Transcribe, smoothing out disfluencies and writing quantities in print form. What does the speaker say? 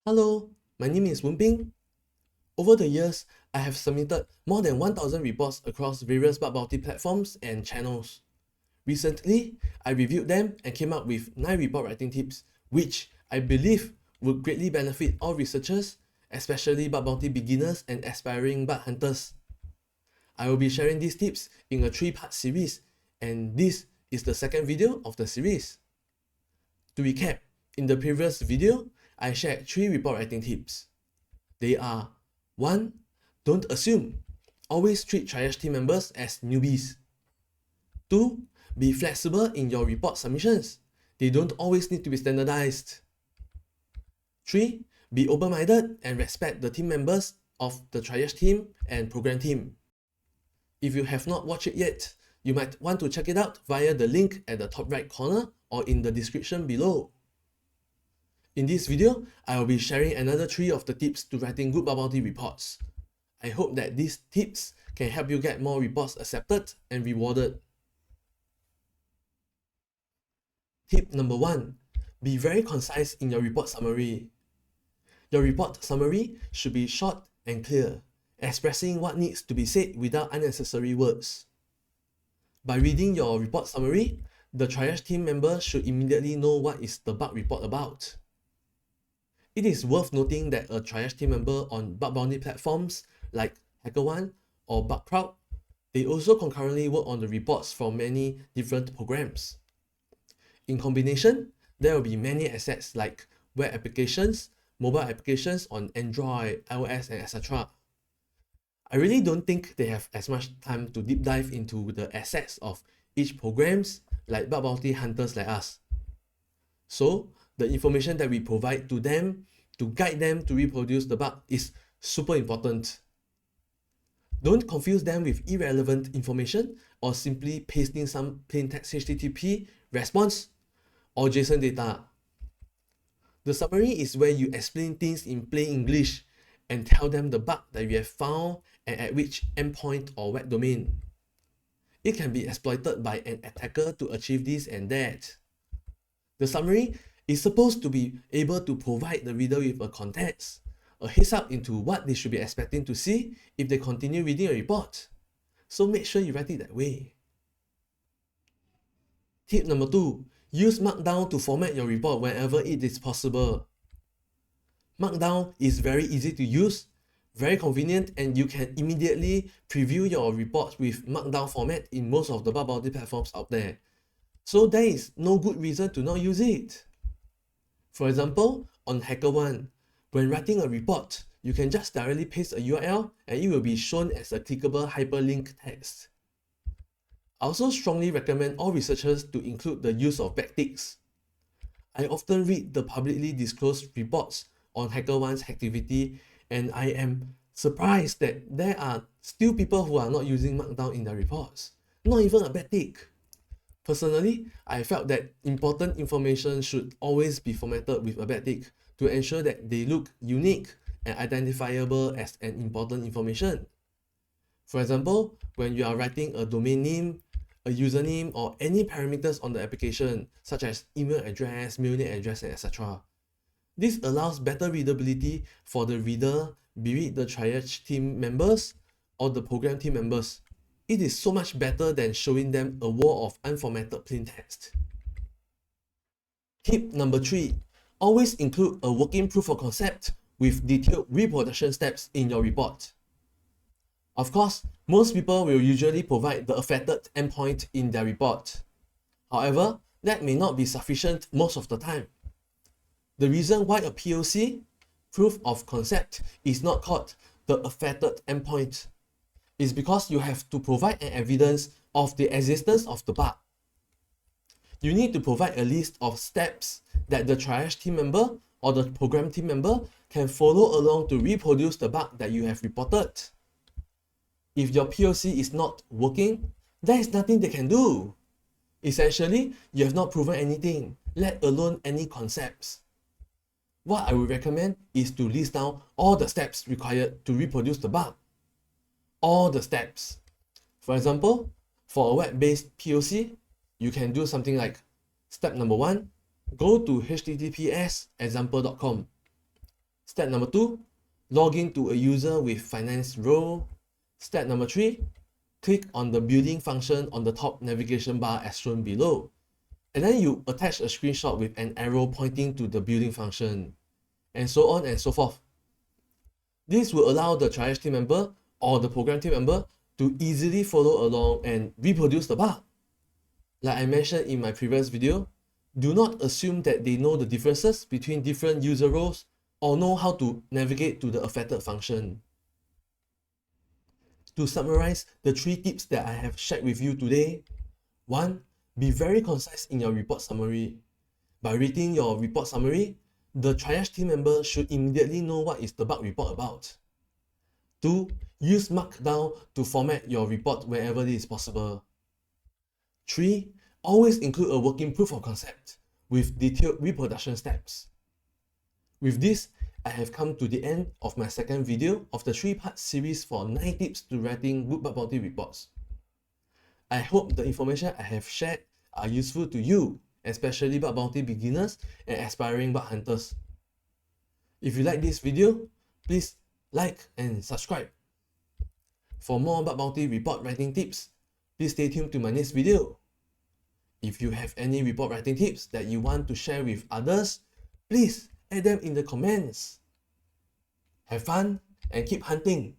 Hello, my name is Wenping. Over the years, I have submitted more than 1,000 reports across various bugbounty platforms and channels. Recently, I reviewed them and came up with 9 report writing tips, which I believe would greatly benefit all researchers, especially bugbounty beginners and aspiring bug hunters. I will be sharing these tips in a 3-part series, and this is the second video of the series. To recap, in the previous video, I shared 3 report writing tips. They are 1. Don't assume. Always treat triage team members as newbies. 2. Be flexible in your report submissions. They don't always need to be standardized. 3. Be open-minded and respect the team members of the triage team and program team. If you have not watched it yet, you might want to check it out via the link at the top right corner or in the description below. In this video, I will be sharing another 3 of the tips to writing good bugbounty reports. I hope that these tips can help you get more reports accepted and rewarded. Tip number 1. Be very concise in your report summary. Your report summary should be short and clear, expressing what needs to be said without unnecessary words. By reading your report summary, the triage team member should immediately know what is the bug report about. It is worth noting that a triage team member on bugbounty platforms like HackerOne or BugCrowd, they also concurrently work on the reports from many different programs. In combination, there will be many assets like web applications, mobile applications on Android, iOS, and etc. I really don't think they have as much time to deep dive into the assets of each programs like bugbounty hunters like us. So, the information that we provide to them to guide them to reproduce the bug is super important. Don't confuse them with irrelevant information or simply pasting some plain text HTTP response or JSON data. The summary is where you explain things in plain English and tell them the bug that you have found and at which endpoint or web domain. It can be exploited by an attacker to achieve this and that. The summary is supposed to be able to provide the reader with a context, a heads up into what they should be expecting to see if they continue reading a report. So make sure you write it that way. Tip number 2. Use markdown to format your report whenever it is possible. Markdown is very easy to use, very convenient, and you can immediately preview your reports with markdown format in most of the bugbounty platforms out there. So there is no good reason to not use it. For example, on HackerOne, when writing a report, you can just directly paste a URL and it will be shown as a clickable hyperlink text. I also strongly recommend all researchers to include the use of backticks. I often read the publicly disclosed reports on HackerOne's activity, and I am surprised that there are still people who are not using markdown in their reports, not even a backtick. Personally, I felt that important information should always be formatted with a backtick to ensure that they look unique and identifiable as an important information. For example, when you are writing a domain name, a username, or any parameters on the application, such as email address, mailing address, and etc. This allows better readability for the reader, be it the triage team members or the program team members. It is so much better than showing them a wall of unformatted plain text. Tip number 3. Always include a working proof of concept with detailed reproduction steps in your report. Of course, most people will usually provide the affected endpoint in their report. However, that may not be sufficient most of the time. The reason why a POC, proof of concept, is not called the affected endpoint is because you have to provide an evidence of the existence of the bug. You need to provide a list of steps that the triage team member or the program team member can follow along to reproduce the bug that you have reported. If your POC is not working, there is nothing they can do. Essentially, you have not proven anything, let alone any concepts. What I would recommend is to list down all the steps required to reproduce the bug. All the steps. For example, for a web-based POC, you can do something like step number 1, go to https example.com. Step number 2, log in to a user with finance role. Step number 3, click on the building function on the top navigation bar as shown below. And then you attach a screenshot with an arrow pointing to the building function, and so on and so forth. This will allow the triage team member or the program team member to easily follow along and reproduce the bug. Like I mentioned in my previous video, do not assume that they know the differences between different user roles or know how to navigate to the affected function. To summarize the 3 tips that I have shared with you today: 1. Be very concise in your report summary. By reading your report summary, the triage team member should immediately know what is the bug report about. 2. Use markdown to format your report wherever it is possible. 3. Always include a working proof of concept with detailed reproduction steps. With this, I have come to the end of my second video of the 3-part series for 9 tips to writing good bug bounty reports. I hope the information I have shared are useful to you, especially bug bounty beginners and aspiring bug hunters. If you like this video, please like and subscribe. For more bug bounty report writing tips, please stay tuned to my next video. If you have any report writing tips that you want to share with others, please add them in the comments. Have fun and keep hunting.